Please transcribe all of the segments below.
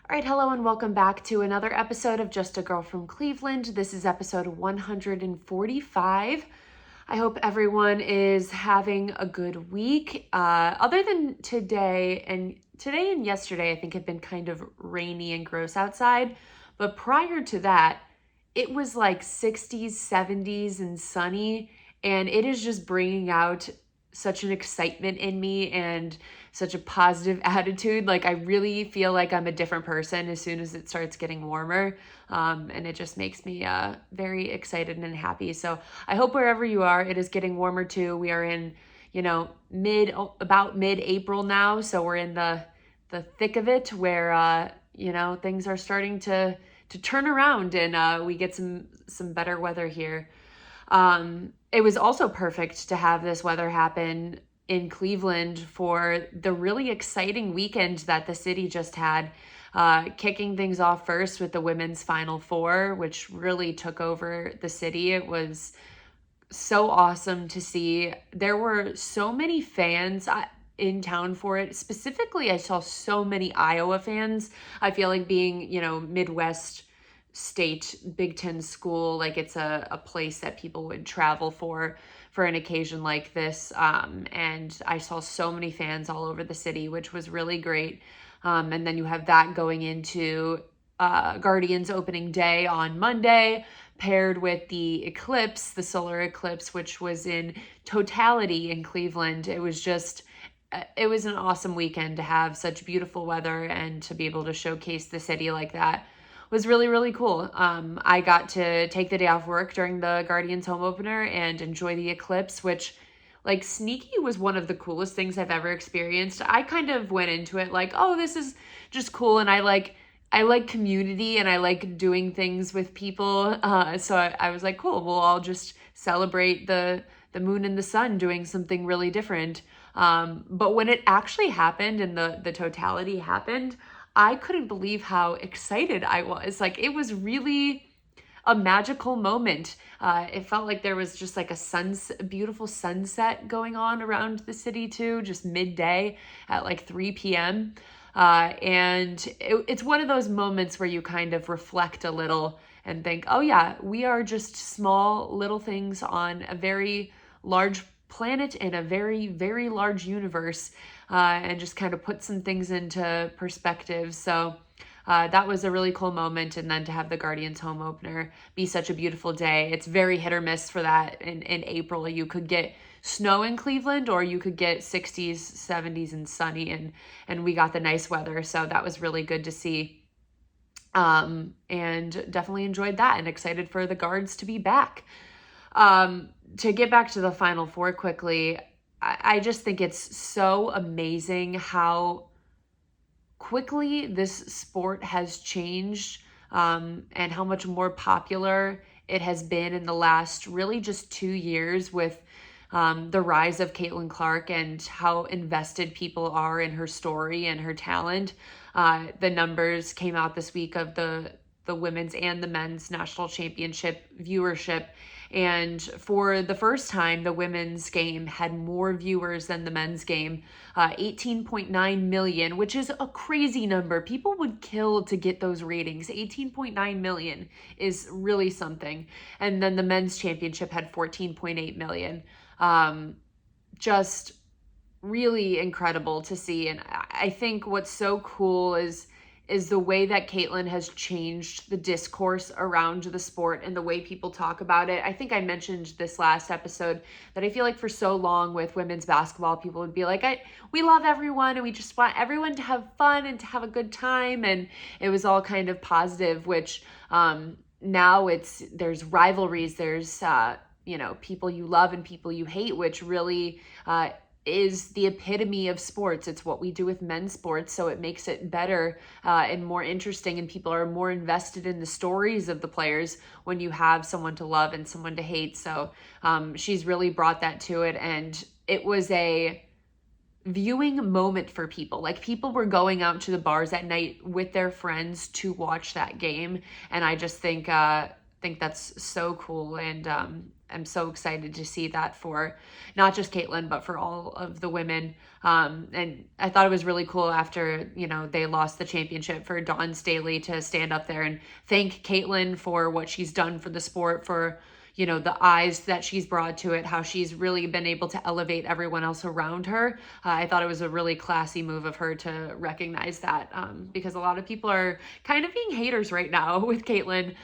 All right, hello and welcome back to another episode of Just a Girl from Cleveland. This is episode 145. I hope everyone is having a good week. Other than today and yesterday, I think have been kind of rainy and gross outside. But prior to that, it was like 60s, 70s, and sunny, and it is just bringing out such an excitement in me and such a positive attitude. Like I really feel like I'm a different person as soon as it starts getting warmer. And it just makes me very excited and happy. So I hope wherever you are, it is getting warmer too. We are in, about mid-April now. So we're in the thick of it where, things are starting to turn around and we get some better weather here. It was also perfect to have this weather happen in Cleveland for the really exciting weekend that the city just had, kicking things off first with the women's Final Four, which really took over the city. It was so awesome to see. There were so many fans in town for it. Specifically, I saw so many Iowa fans. I feel like being, Midwest state Big Ten school, like it's a place that people would travel for an occasion like this. And I saw so many fans all over the city, which was really great. And then you have that going into Guardians opening day on Monday, paired with the eclipse, the solar eclipse, which was in totality in Cleveland. It was an awesome weekend to have such beautiful weather and to be able to showcase the city like that was really, really cool. I got to take the day off work during the Guardians home opener and enjoy the eclipse, which like sneaky was one of the coolest things I've ever experienced. I kind of went into it like, oh, this is just cool. And I like community and I like doing things with people. So I was like, cool, we'll all just celebrate the moon and the sun doing something really different. But when it actually happened and the totality happened, I couldn't believe how excited I was. Like it was really a magical moment. It felt like there was just like a beautiful sunset going on around the city too, just midday at like 3 p.m. And it's one of those moments where you kind of reflect a little and think, oh yeah, we are just small little things on a very large planet in a very, very large universe, and just kind of put some things into perspective. So that was a really cool moment. And then to have the Guardians home opener be such a beautiful day. It's very hit or miss for that in April. You could get snow in Cleveland or you could get 60s, 70s and sunny, and we got the nice weather. So that was really good to see. And definitely enjoyed that and excited for the Guards to be back. To get back to the Final Four quickly, I just think it's so amazing how quickly this sport has changed, and how much more popular it has been in the last really just 2 years with the rise of Caitlin Clark and how invested people are in her story and her talent. The numbers came out this week of the women's and the men's national championship viewership. And for the first time, the women's game had more viewers than the men's game, 18.9 million, which is a crazy number. People would kill to get those ratings. 18.9 million is really something. And then the men's championship had 14.8 million. Just really incredible to see. And I think what's so cool is the way that Caitlin has changed the discourse around the sport and the way people talk about it. I think I mentioned this last episode that I feel like for so long with women's basketball, people would be like, we love everyone and we just want everyone to have fun and to have a good time. And it was all kind of positive, which now there's rivalries, there's people you love and people you hate, which really is the epitome of sports. It's what we do with men's sports, so it makes it better and more interesting, and people are more invested in the stories of the players when you have someone to love and someone to hate. So she's really brought that to it, and it was a viewing moment for people. Like people were going out to the bars at night with their friends to watch that game, and I just think that's so cool. And am so excited to see that for not just Caitlin, but for all of the women. And I thought it was really cool after, they lost the championship for Dawn Staley to stand up there and thank Caitlin for what she's done for the sport, for the eyes that she's brought to it, how she's really been able to elevate everyone else around her. I thought it was a really classy move of her to recognize that, because a lot of people are kind of being haters right now with Caitlin.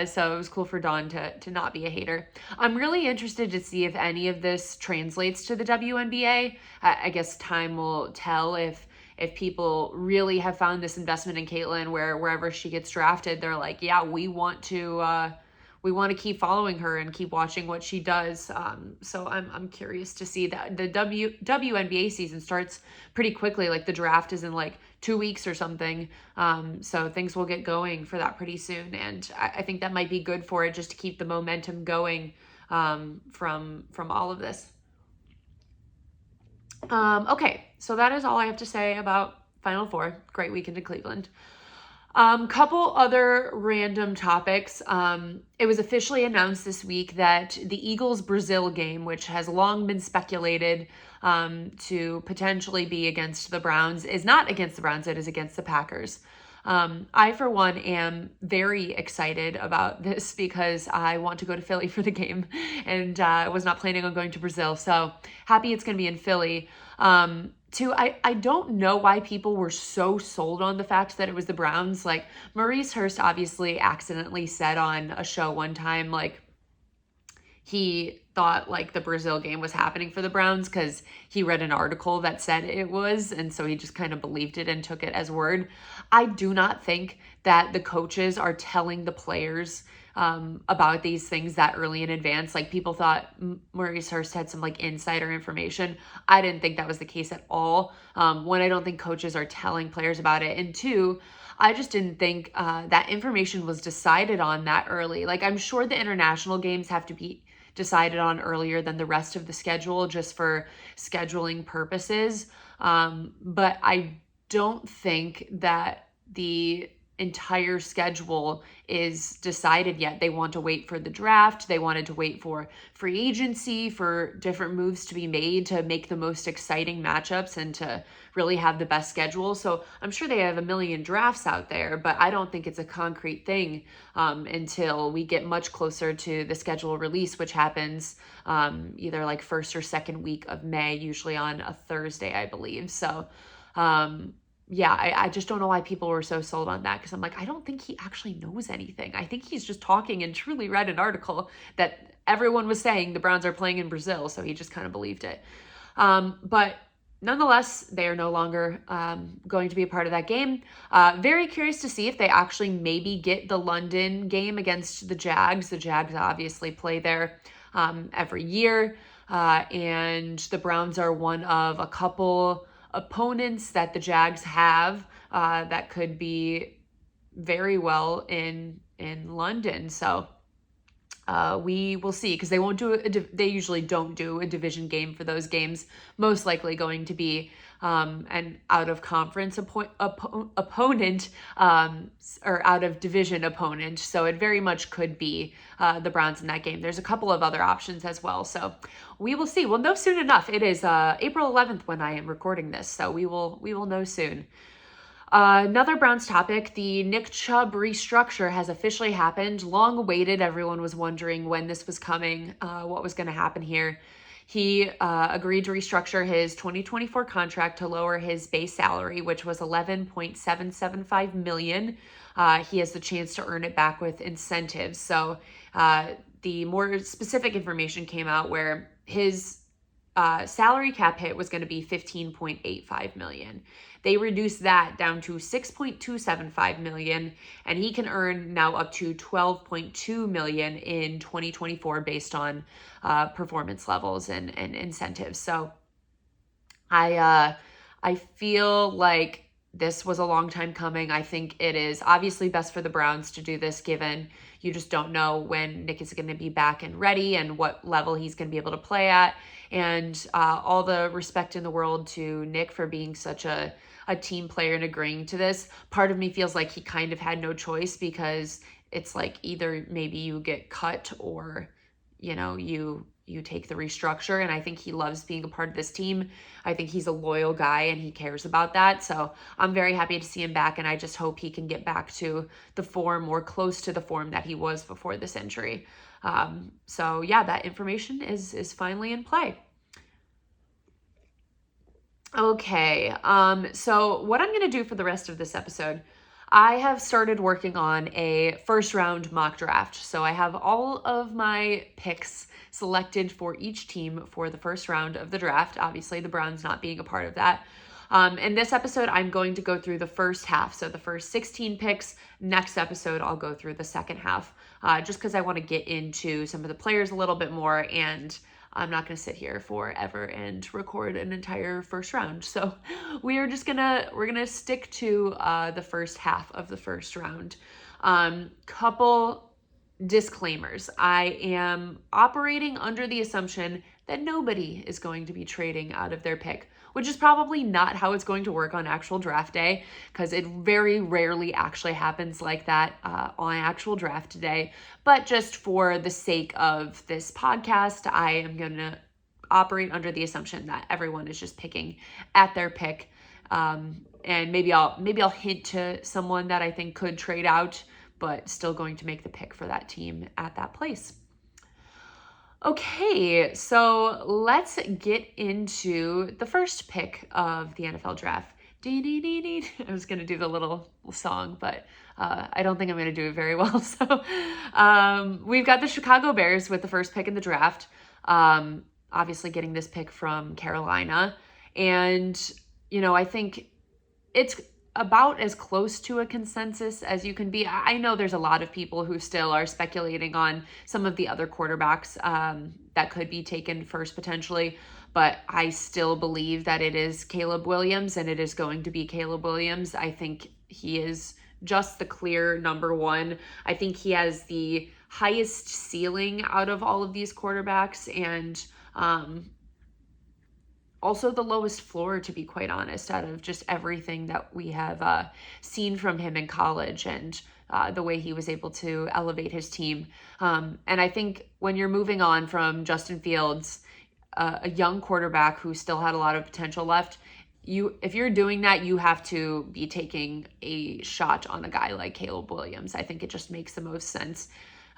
So it was cool for Dawn to not be a hater. I'm really interested to see if any of this translates to the WNBA. I guess time will tell if people really have found this investment in Caitlin, where wherever she gets drafted, they're like, yeah, we want to keep following her and keep watching what she does. So I'm curious to see that. The WNBA season starts pretty quickly. Like the draft is in like 2 weeks or something. So things will get going for that pretty soon. And I think that might be good for it, just to keep the momentum going from all of this. Okay, so that is all I have to say about Final Four. Great weekend in Cleveland. Couple other random topics. It was officially announced this week that the Eagles-Brazil game, which has long been speculated to potentially be against the Browns, is not against the Browns, it is against the Packers. I, for one, am very excited about this because I want to go to Philly for the game, and I was not planning on going to Brazil, so happy it's going to be in Philly. Two, I don't know why people were so sold on the fact that it was the Browns. Like, Maurice Hurst obviously accidentally said on a show one time, like, he thought like the Brazil game was happening for the Browns because he read an article that said it was, and so he just kind of believed it and took it as word. I do not think that the coaches are telling the players about these things that early in advance. Like, people thought Maurice Hurst had some like insider information. I didn't think that was the case at all. One, I don't think coaches are telling players about it, and two, I just didn't think that information was decided on that early. Like, I'm sure the international games have to be decided on earlier than the rest of the schedule just for scheduling purposes. But I don't think that the entire schedule is decided yet. They want to wait for the draft. They wanted to wait for free agency, for different moves to be made to make the most exciting matchups and to really have the best schedule. So I'm sure they have a million drafts out there, but I don't think it's a concrete thing until we get much closer to the schedule release, which happens either like first or second week of May, usually on a Thursday, I believe. So yeah, I just don't know why people were so sold on that, because I'm like, I don't think he actually knows anything. I think he's just talking and truly read an article that everyone was saying the Browns are playing in Brazil, so he just kind of believed it. But nonetheless, they are no longer going to be a part of that game. Very curious to see if they actually maybe get the London game against the Jags. The Jags obviously play there every year, and the Browns are one of a couple opponents that the Jags have that could be very well in London. So we will see, because they won't do they usually don't do a division game for those games. Most likely going to be an out of conference opponent or out of division opponent. So it very much could be the Browns in that game. There's a couple of other options as well. So we will see. We'll know soon enough. It is April 11th when I am recording this, so we will know soon. Another Browns topic, the Nick Chubb restructure has officially happened. Long awaited. Everyone was wondering when this was coming, what was going to happen here. He agreed to restructure his 2024 contract to lower his base salary, which was $11.775 million. He has the chance to earn it back with incentives. So the more specific information came out where his salary cap hit was going to be $15.85 million. They reduced that down to $6.275 million, and he can earn now up to $12.2 million in 2024 based on performance levels and incentives. So I feel like this was a long time coming. I think it is obviously best for the Browns to do this, given you just don't know when Nick is going to be back and ready and what level he's going to be able to play at. And all the respect in the world to Nick for being such a team player and agreeing to this. Part of me feels like he kind of had no choice, because it's like either maybe you get cut or you take the restructure. And I think he loves being a part of this team. I think he's a loyal guy and he cares about that. So I'm very happy to see him back, and I just hope he can get back to the form or close to the form that he was before this injury. So yeah, that information is finally in play. Okay, so what I'm going to do for the rest of this episode, I have started working on a first round mock draft. So I have all of my picks selected for each team for the first round of the draft. Obviously, the Browns not being a part of that. In this episode, I'm going to go through the first half. So the first 16 picks. Next episode, I'll go through the second half, just because I want to get into some of the players a little bit more, and I'm not going to sit here forever and record an entire first round. So we're gonna stick to the first half of the first round. Couple disclaimers. I am operating under the assumption that nobody is going to be trading out of their pick, which is probably not how it's going to work on actual draft day, because it very rarely actually happens like that on actual draft day. But just for the sake of this podcast, I am going to operate under the assumption that everyone is just picking at their pick. And maybe I'll hint to someone that I think could trade out, but still going to make the pick for that team at that place. Okay, so let's get into the first pick of the NFL draft. I was going to do the little song, but I don't think I'm going to do it very well. So we've got the Chicago Bears with the first pick in the draft, obviously getting this pick from Carolina. And, I think it's about as close to a consensus as you can be. I know there's a lot of people who still are speculating on some of the other quarterbacks that could be taken first potentially, but I still believe that it is Caleb Williams, and it is going to be Caleb Williams. I think he is just the clear number one. I think he has the highest ceiling out of all of these quarterbacks, and also the lowest floor, to be quite honest, out of just everything that we have seen from him in college, and the way he was able to elevate his team. And I think when you're moving on from Justin Fields, a young quarterback who still had a lot of potential left, if you're doing that, you have to be taking a shot on a guy like Caleb Williams. I think it just makes the most sense.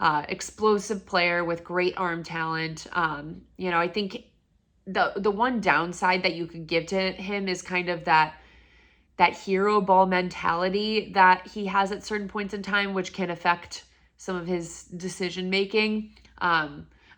Explosive player with great arm talent. I think the one downside that you could give to him is kind of that hero ball mentality that he has at certain points in time, which can affect some of his decision making.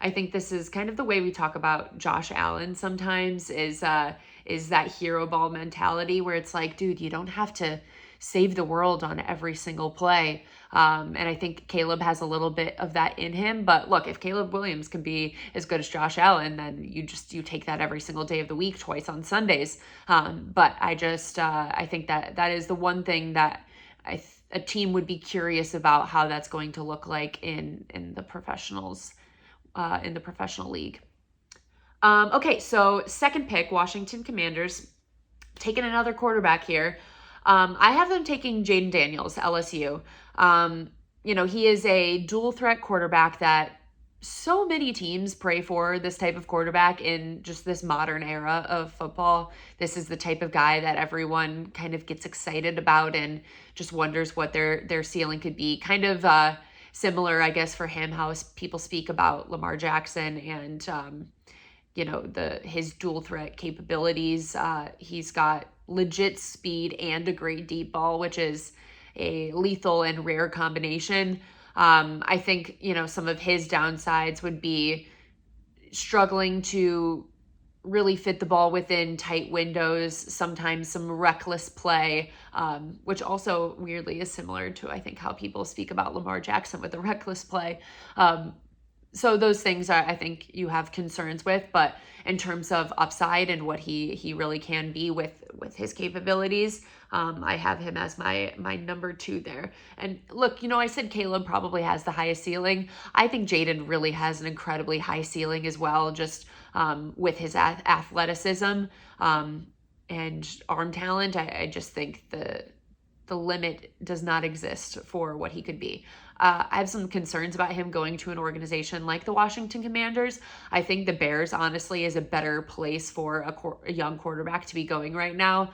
I think this is kind of the way we talk about Josh Allen sometimes, is that hero ball mentality where it's like, dude, you don't have to save the world on every single play. And I think Caleb has a little bit of that in him. But look, if Caleb Williams can be as good as Josh Allen, then you take that every single day of the week, twice on Sundays. But I think that is the one thing that a team would be curious about how that's going to look like in the professionals, in the professional league. Okay, so second pick, Washington Commanders, taking another quarterback here. I have them taking Jaden Daniels, LSU. He is a dual threat quarterback that so many teams pray for, this type of quarterback in just this modern era of football. This is the type of guy that everyone kind of gets excited about and just wonders what their ceiling could be. Kind of similar, I guess, for him, how people speak about Lamar Jackson and, his dual threat capabilities. He's got legit speed and a great deep ball, which is a lethal and rare combination. I think, some of his downsides would be struggling to really fit the ball within tight windows, sometimes some reckless play, which also weirdly is similar to, I think, how people speak about Lamar Jackson with the reckless play. So those things I think you have concerns with, but in terms of upside and what he really can be with his capabilities, I have him as my number 2 there. And look, I said Caleb probably has the highest ceiling. I think Jaden really has an incredibly high ceiling as well, just with his athleticism and arm talent. I just think the limit does not exist for what he could be. I have some concerns about him going to an organization like the Washington Commanders. I think the Bears, honestly, is a better place for a young quarterback to be going right now.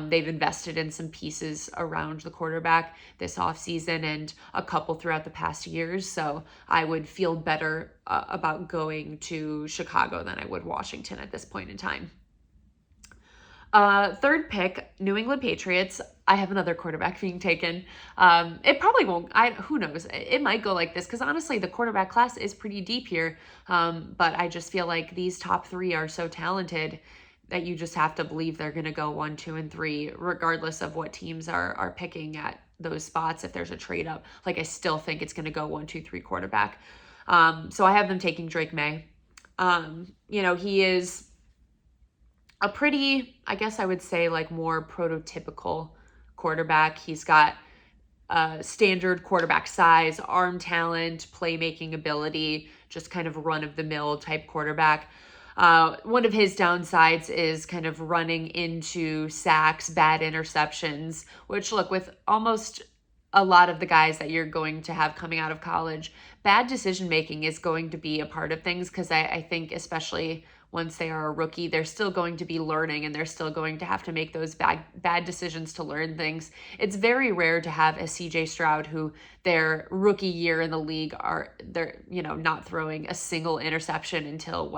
They've invested in some pieces around the quarterback this offseason and a couple throughout the past years. So I would feel better about going to Chicago than I would Washington at this point in time. Third pick, New England Patriots. I have another quarterback being taken. It probably won't. Who knows? It might go like this because honestly, the quarterback class is pretty deep here. But I just feel like these top three are so talented that you just have to believe they're going to go 1, 2, and 3, regardless of what teams are picking at those spots. If there's a trade up, like I still think it's going to go 1, 2, 3 quarterback. So I have them taking Drake May. He is a pretty, I guess I would say, like more prototypical quarterback. He's got standard quarterback size, arm talent, playmaking ability, just kind of run-of-the-mill type quarterback. One of his downsides is kind of running into sacks, bad interceptions, which, look, with almost a lot of the guys that you're going to have coming out of college, bad decision making is going to be a part of things because I think especially once they are a rookie, they're still going to be learning and they're still going to have to make those bad decisions to learn things. It's very rare to have a CJ Stroud who their rookie year in the league they're not throwing a single interception until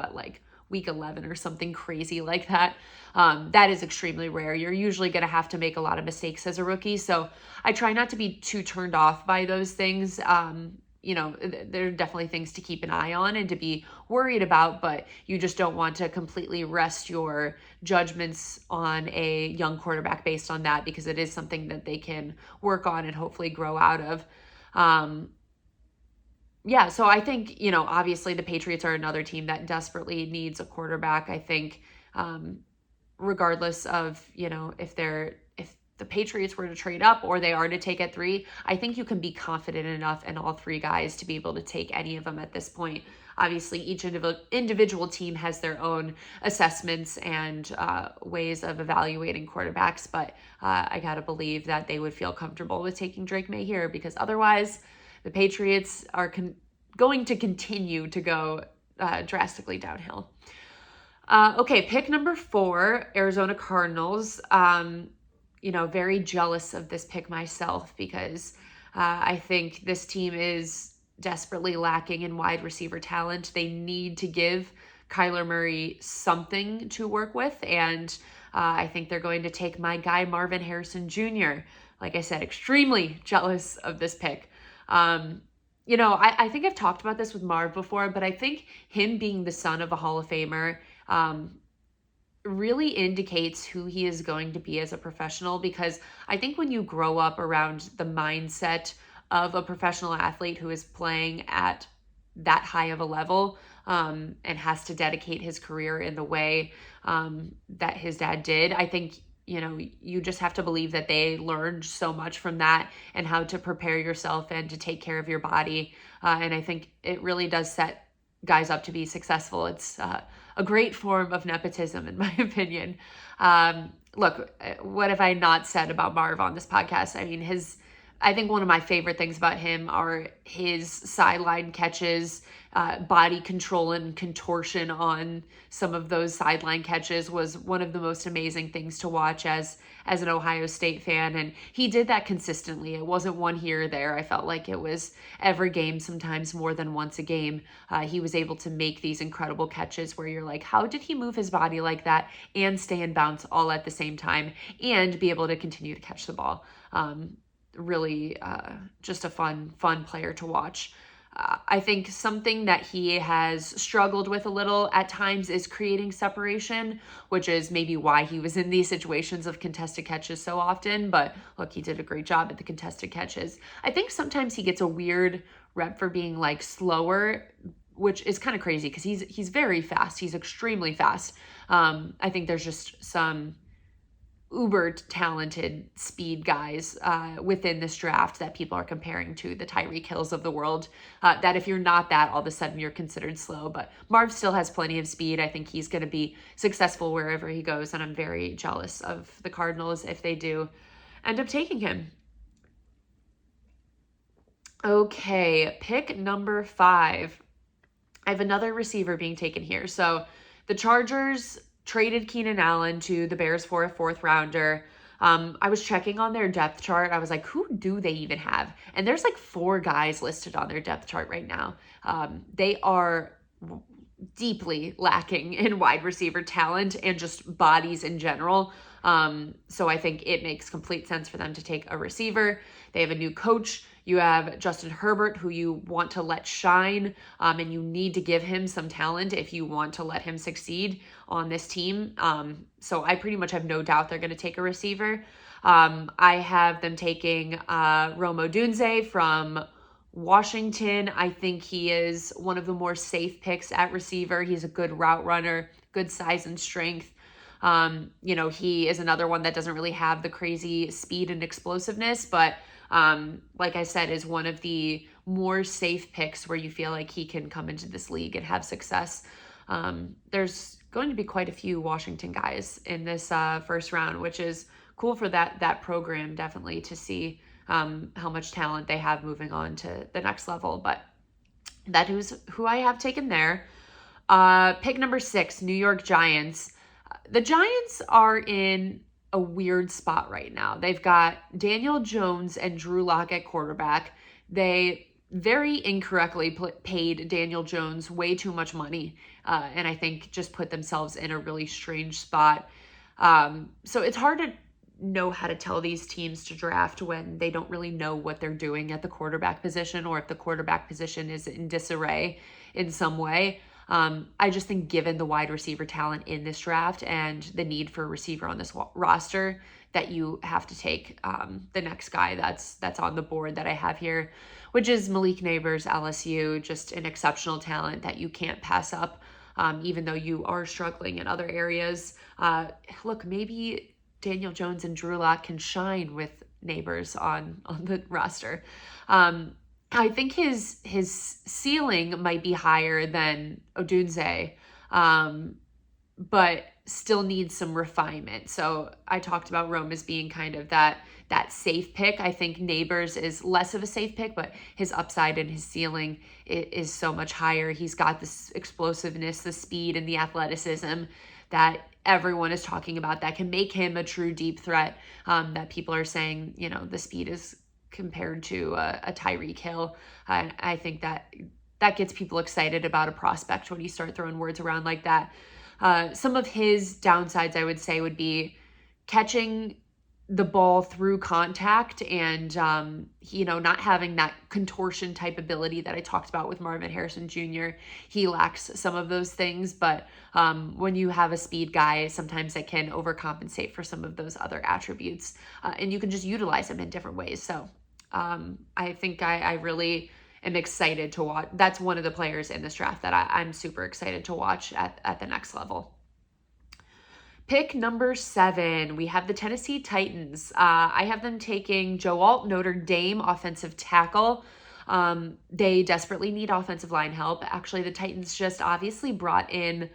week 11 or something crazy like that. That is extremely rare. You're usually going to have to make a lot of mistakes as a rookie. So I try not to be too turned off by those things. There are definitely things to keep an eye on and to be worried about, but you just don't want to completely rest your judgments on a young quarterback based on that because it is something that they can work on and hopefully grow out of. So I think, obviously the Patriots are another team that desperately needs a quarterback. I think, regardless of, if the Patriots were to trade up or they are to take at 3, I think you can be confident enough in all 3 guys to be able to take any of them at this point. Obviously, each individual team has their own assessments and ways of evaluating quarterbacks, but I got to believe that they would feel comfortable with taking Drake May here because otherwise the Patriots are going to continue to go drastically downhill. Okay, pick number 4, Arizona Cardinals. Very jealous of this pick myself because I think this team is desperately lacking in wide receiver talent. They need to give Kyler Murray something to work with, and I think they're going to take my guy Marvin Harrison Jr. Like I said, extremely jealous of this pick. I think I've talked about this with Marv before, but I think him being the son of a Hall of Famer really indicates who he is going to be as a professional, because I think when you grow up around the mindset of a professional athlete who is playing at that high of a level and has to dedicate his career in the way that his dad did, I think you just have to believe that they learned so much from that and how to prepare yourself and to take care of your body. And I think it really does set guys up to be successful. It's a great form of nepotism, in my opinion. Look, what have I not said about Marv on this podcast? I mean, I think one of my favorite things about him are his sideline catches, body control and contortion on some of those sideline catches was one of the most amazing things to watch as an Ohio State fan. And he did that consistently. It wasn't one here or there. I felt like it was every game, sometimes more than once a game. He was able to make these incredible catches where you're like, how did he move his body like that and stay in bounds all at the same time and be able to continue to catch the ball? Really just a fun player to watch. I think something that he has struggled with a little at times is creating separation, which is maybe why he was in these situations of contested catches so often. But look, he did a great job at the contested catches. I think sometimes he gets a weird rep for being like slower, which is kind of crazy because he's very fast. He's extremely fast. I think there's just some uber talented speed guys within this draft that people are comparing to the Tyreek Hills of the world, that if you're not that, all of a sudden you're considered slow. But Marv still has plenty of speed. I think he's going to be successful wherever he goes, and I'm very jealous of the Cardinals if they do. end up taking him. Okay, pick number 5. I have another receiver being taken here. So the Chargers traded Keenan Allen to the Bears for a 4th rounder. I was checking on their depth chart. I was like, who do they even have? And there's like 4 guys listed on their depth chart right now. They are deeply lacking in wide receiver talent and just bodies in general. So I think it makes complete sense for them to take a receiver. They have a new coach. You have Justin Herbert, who you want to let shine, and you need to give him some talent if you want to let him succeed on this team. So I pretty much have no doubt they're going to take a receiver. I have them taking Rome Odunze from Washington. I think he is one of the more safe picks at receiver. He's a good route runner, good size and strength. He is another one that doesn't really have the crazy speed and explosiveness, but like I said, is one of the more safe picks where you feel like he can come into this league and have success. There's going to be quite a few Washington guys in this first round, which is cool for that program, definitely, to see how much talent they have moving on to the next level. But that is who I have taken there. Pick number 6, New York Giants. The Giants are in a weird spot right now. They've got Daniel Jones and Drew Lock at quarterback. They very incorrectly paid Daniel Jones way too much money, and I think just put themselves in a really strange spot. So it's hard to know how to tell these teams to draft when they don't really know what they're doing at the quarterback position, or if the quarterback position is in disarray in some way. I just think given the wide receiver talent in this draft and the need for a receiver on this roster, that you have to take the next guy that's on the board that I have here, which is Malik Neighbors, LSU, just an exceptional talent that you can't pass up, even though you are struggling in other areas. Look, maybe Daniel Jones and Drew Lock can shine with Neighbors on the roster. I think his ceiling might be higher than Odunze, but still needs some refinement. So I talked about Rome as being kind of that safe pick. I think Neighbors is less of a safe pick, but his upside and his ceiling is so much higher. He's got this explosiveness, the speed, and the athleticism that everyone is talking about that can make him a true deep threat, that people are saying, the speed is compared to a Tyreek Hill. I think that gets people excited about a prospect when you start throwing words around like that. Some of his downsides, I would say, would be catching the ball through contact and, not having that contortion type ability that I talked about with Marvin Harrison Jr. He lacks some of those things, but when you have a speed guy, sometimes it can overcompensate for some of those other attributes, and you can just utilize them in different ways. So I think I really am excited to watch. That's one of the players in this draft that I'm super excited to watch at the next level. Pick number 7, we have the Tennessee Titans. I have them taking Joe Alt, Notre Dame offensive tackle. They desperately need offensive line help. Actually, the Titans just obviously brought in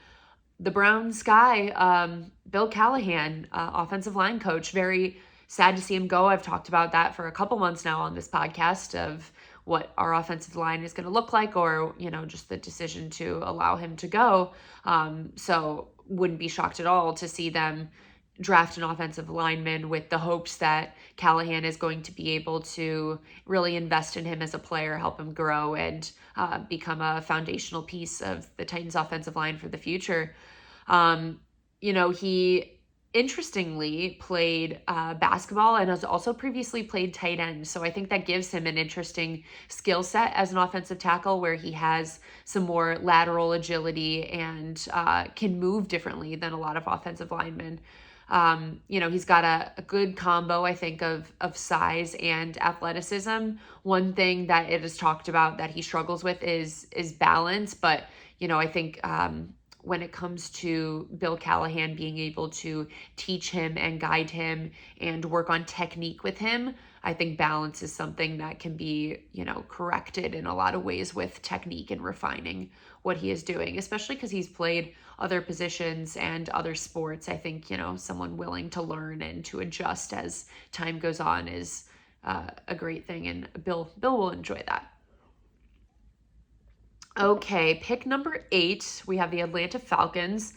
the Browns guy, Bill Callahan, offensive line coach. Very sad to see him go. I've talked about that for a couple months now on this podcast of what our offensive line is going to look like, or, just the decision to allow him to go. So wouldn't be shocked at all to see them draft an offensive lineman with the hopes that Callahan is going to be able to really invest in him as a player, help him grow, and become a foundational piece of the Titans offensive line for the future. He interestingly played basketball and has also previously played tight end. So I think that gives him an interesting skill set as an offensive tackle, where he has some more lateral agility and can move differently than a lot of offensive linemen. He's got a good combo, I think, of size and athleticism. One thing that it is talked about that he struggles with is balance. But, I think when it comes to Bill Callahan being able to teach him and guide him and work on technique with him, I think balance is something that can be, corrected in a lot of ways with technique and refining what he is doing, especially because he's played other positions and other sports. I think, someone willing to learn and to adjust as time goes on is a great thing. And Bill will enjoy that. Okay, pick number 8. We have the Atlanta Falcons.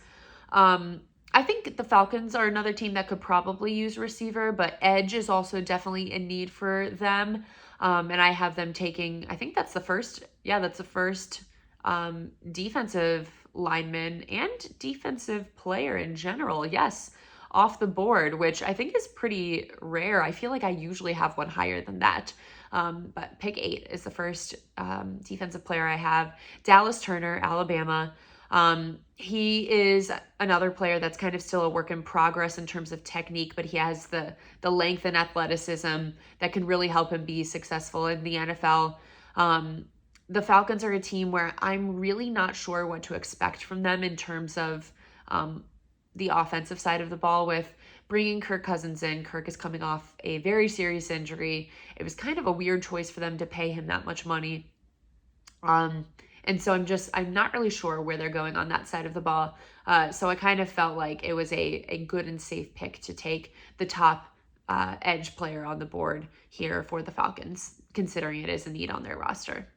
I think the Falcons are another team that could probably use receiver, but edge is also definitely a need for them. And I have them taking, I think that's the first, defensive lineman and defensive player in general. Yes, off the board, which I think is pretty rare. I feel like I usually have one higher than that. But pick 8 is the first defensive player I have. Dallas Turner, Alabama. He is another player that's kind of still a work in progress in terms of technique, but he has the length and athleticism that can really help him be successful in the NFL. The Falcons are a team where I'm really not sure what to expect from them in terms of the offensive side of the ball with bringing Kirk Cousins in. Kirk is coming off a very serious injury. It was kind of a weird choice for them to pay him that much money. And so I'm not really sure where they're going on that side of the ball. So I kind of felt like it was a good and safe pick to take the top edge player on the board here for the Falcons, considering it is a need on their roster.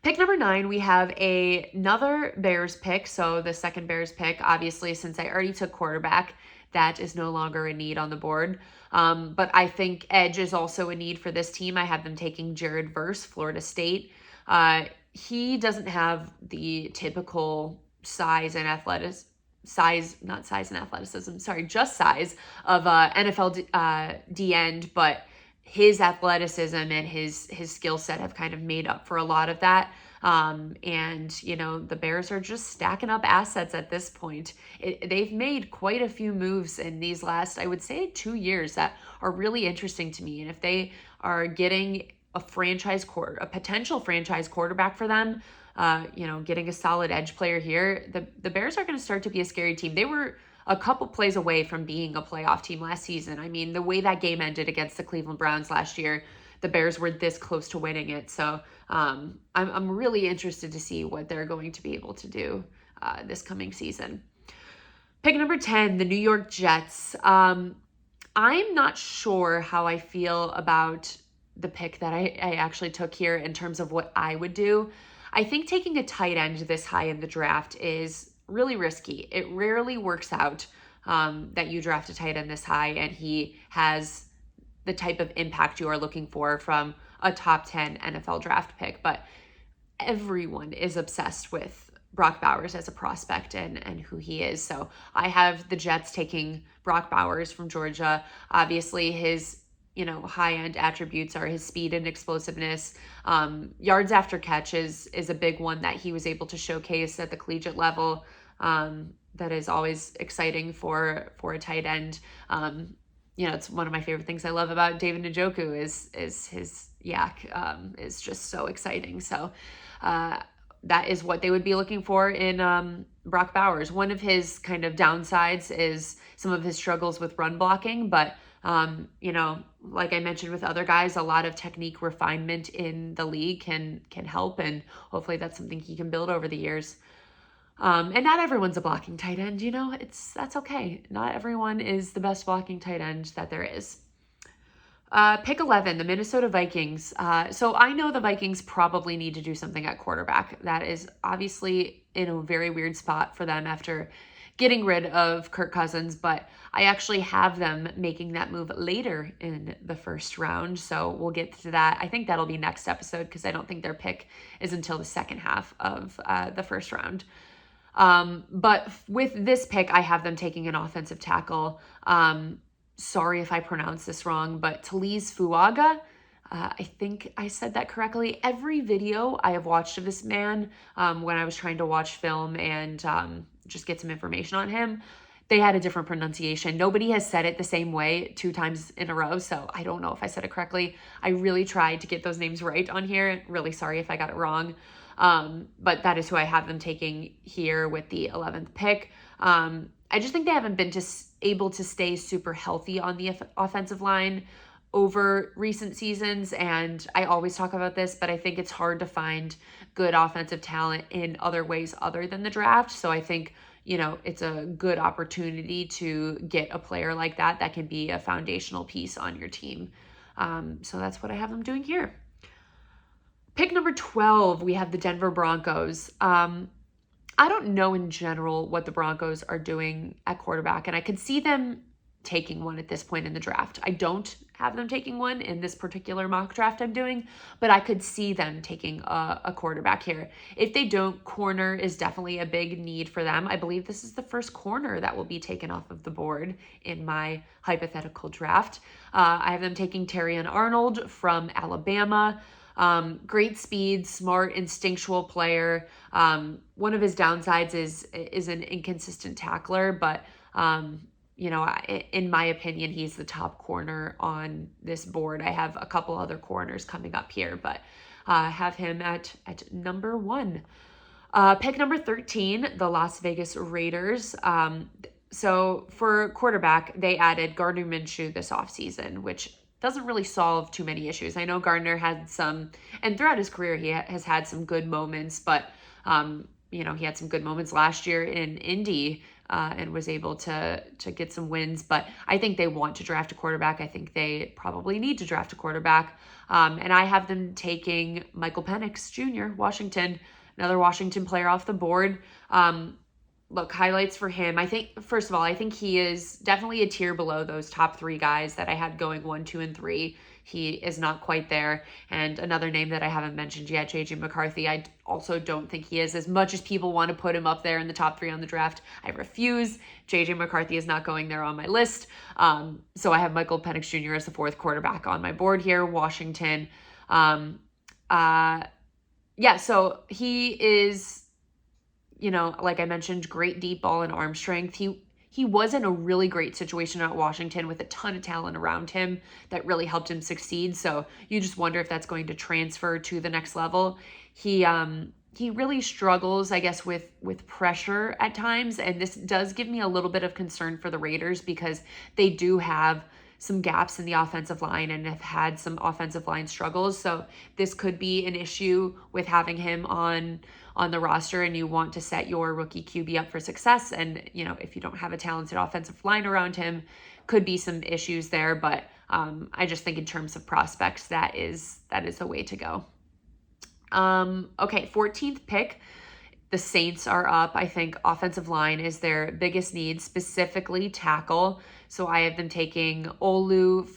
Pick number 9, we have another Bears pick. So the second Bears pick, obviously, since I already took quarterback, that is no longer a need on the board. But I think edge is also a need for this team. I have them taking Jared Verse, Florida State. He doesn't have the typical size and athleticism, just size of NFL D end, but his athleticism and his skill set have kind of made up for a lot of that. And, the Bears are just stacking up assets at this point. They've made quite a few moves in these last, I would say, 2 years that are really interesting to me. And if they are getting a potential franchise quarterback for them, getting a solid edge player here, the Bears are going to start to be a scary team. They were a couple plays away from being a playoff team last season. I mean, the way that game ended against the Cleveland Browns last year, the Bears were this close to winning it. So I'm really interested to see what they're going to be able to do this coming season. Pick number 10, the New York Jets. I'm not sure how I feel about the pick that I actually took here in terms of what I would do. I think taking a tight end this high in the draft is really risky. It rarely works out that you draft a tight end this high and he has the type of impact you are looking for from a top 10 NFL draft pick. But everyone is obsessed with Brock Bowers as a prospect and who he is. So I have the Jets taking Brock Bowers from Georgia. Obviously, his high-end attributes are his speed and explosiveness. Yards after catch is a big one that he was able to showcase at the collegiate level. That is always exciting for a tight end. It's one of my favorite things I love about David Njoku is his yak is just so exciting. So that is what they would be looking for in Brock Bowers. One of his kind of downsides is some of his struggles with run blocking, but like I mentioned with other guys, a lot of technique refinement in the league can help, and hopefully that's something he can build over the years. And not everyone's a blocking tight end, that's okay. Not everyone is the best blocking tight end that there is. Pick 11, the Minnesota Vikings. So I know the Vikings probably need to do something at quarterback. That is obviously in a very weird spot for them after getting rid of Kirk Cousins, but I actually have them making that move later in the first round. So we'll get to that. I think that'll be next episode because I don't think their pick is until the second half of the first round. But with this pick, I have them taking an offensive tackle. Sorry if I pronounce this wrong, but Talise Fuaga. I think I said that correctly. Every video I have watched of this man, when I was trying to watch film and just get some information on him, they had a different pronunciation. Nobody has said it the same way 2 times in a row, so I don't know if I said it correctly. I really tried to get those names right on here. Really sorry if I got it wrong. But that is who I have them taking here with the 11th pick. I just think they haven't been able to stay super healthy on the offensive line. over recent seasons. And I always talk about this, but I think it's hard to find good offensive talent in other ways other than the draft. So I think, it's a good opportunity to get a player like that can be a foundational piece on your team. So that's what I have them doing here. Pick number 12, we have the Denver Broncos. I don't know in general what the Broncos are doing at quarterback, and I could see them taking one at this point in the draft. I don't have them taking one in this particular mock draft I'm doing, but I could see them taking a quarterback here. If they don't, corner is definitely a big need for them. I believe this is the first corner that will be taken off of the board in my hypothetical draft. I have them taking Terrion Arnold from Alabama. Great speed, smart, instinctual player. One of his downsides is an inconsistent tackler, but in my opinion, he's the top corner on this board. I have a couple other corners coming up here, but have him at number 1. Pick number 13, the Las Vegas Raiders. So for quarterback, they added Gardner Minshew this offseason, which doesn't really solve too many issues. I know Gardner had some, and throughout his career, he has had some good moments, but, he had some good moments last year in Indy and was able to get some wins. But I think they want to draft a quarterback. I think they probably need to draft a quarterback. And I have them taking Michael Penix Jr., Washington, another Washington player off the board. Look, highlights for him. I think, first of all, I think he is definitely a tier below those top 3 guys that I had going 1, 2, and 3. He is not quite there. And another name that I haven't mentioned yet, J.J. McCarthy, I also don't think he is. As much as people want to put him up there in the top 3 on the draft, I refuse. J.J. McCarthy is not going there on my list. So I have Michael Penix Jr. as the 4th quarterback on my board here, Washington. So he is, like I mentioned, great deep ball and arm strength. He was in a really great situation at Washington with a ton of talent around him that really helped him succeed. So you just wonder if that's going to transfer to the next level. He really struggles, I guess, with pressure at times. And this does give me a little bit of concern for the Raiders because they do have some gaps in the offensive line and have had some offensive line struggles. So this could be an issue with having him on the roster, and you want to set your rookie QB up for success. And, if you don't have a talented offensive line around him, could be some issues there. But I just think in terms of prospects, that is the way to go. Okay, 14th pick. The Saints are up. I think offensive line is their biggest need, specifically tackle. So I have them taking Olu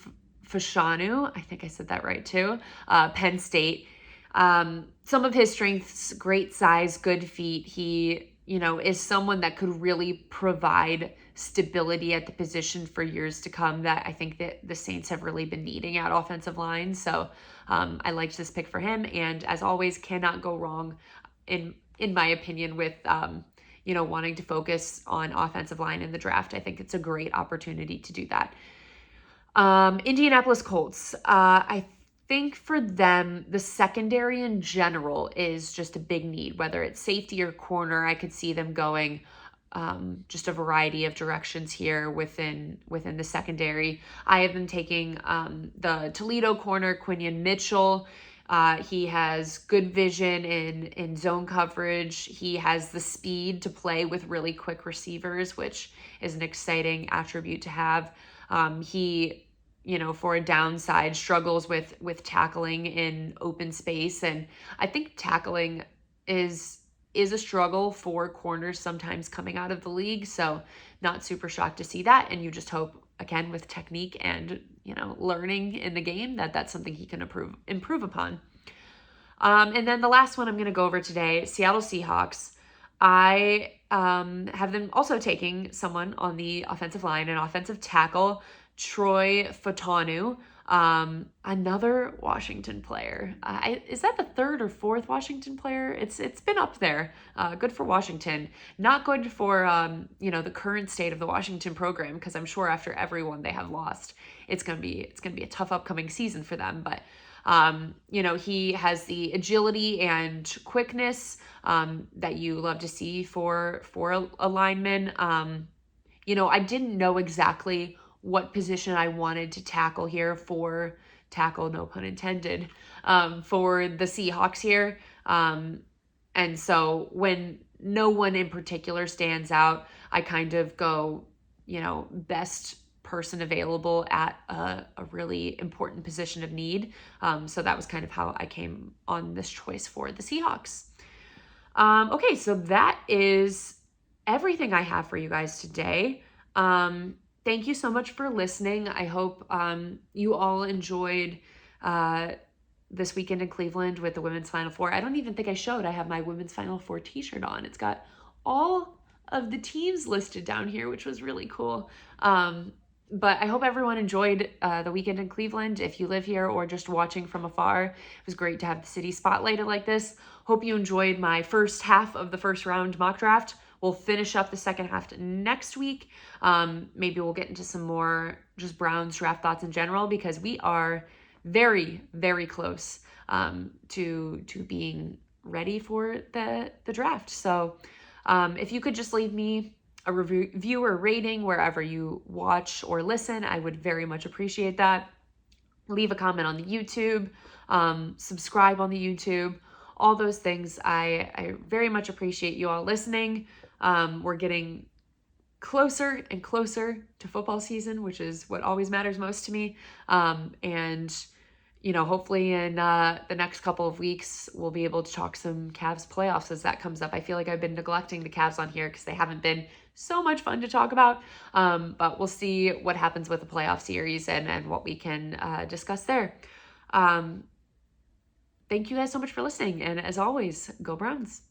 Fashanu. I think I said that right too. Penn State. Some of his strengths, great size, good feet. He, is someone that could really provide stability at the position for years to come that I think that the Saints have really been needing at offensive line. So I liked this pick for him. And as always, cannot go wrong in my opinion with, wanting to focus on offensive line in the draft. I think it's a great opportunity to do that. Indianapolis Colts. I think for them, the secondary in general is just a big need, whether it's safety or corner. I could see them going just a variety of directions here within the secondary. I have them taking the Toledo corner, Quinion Mitchell. He has good vision in zone coverage. He has the speed to play with really quick receivers, which is an exciting attribute to have. He, for a downside, struggles with tackling in open space. And I think tackling is a struggle for corners sometimes coming out of the league. So not super shocked to see that. And you just hope, again, with technique and, learning in the game, that's something he can improve upon. And then the last one I'm going to go over today, Seattle Seahawks. I have them also taking someone on the offensive line, an offensive tackle, Troy Fatanu, another Washington player. Is that the 3rd or 4th Washington player? It's been up there. Good for Washington. Not good for the current state of the Washington program, because I'm sure after everyone they have lost, it's gonna be a tough upcoming season for them. But he has the agility and quickness that you love to see for a lineman. I didn't know exactly what position I wanted to tackle here for tackle, no pun intended, for the Seahawks here. And so when no one in particular stands out, I kind of go, best person available at a really important position of need. So that was kind of how I came on this choice for the Seahawks. Okay, so that is everything I have for you guys today. Thank you so much for listening. I hope you all enjoyed this weekend in Cleveland with the Women's Final Four. I don't even think I showed. I have my Women's Final Four t-shirt on. It's got all of the teams listed down here, which was really cool. But I hope everyone enjoyed the weekend in Cleveland. If you live here or just watching from afar, it was great to have the city spotlighted like this. Hope you enjoyed my first half of the first round mock draft. We'll finish up the second half next week. Maybe we'll get into some more just Browns draft thoughts in general, because we are very, very close to being ready for the draft. So if you could just leave me a review or rating wherever you watch or listen, I would very much appreciate that. Leave a comment on the YouTube, subscribe on the YouTube, all those things. I very much appreciate you all listening. We're getting closer and closer to football season, which is what always matters most to me. And hopefully in the next couple of weeks, we'll be able to talk some Cavs playoffs as that comes up. I feel like I've been neglecting the Cavs on here because they haven't been so much fun to talk about. But we'll see what happens with the playoff series and what we can discuss there. Thank you guys so much for listening. And as always, go Browns.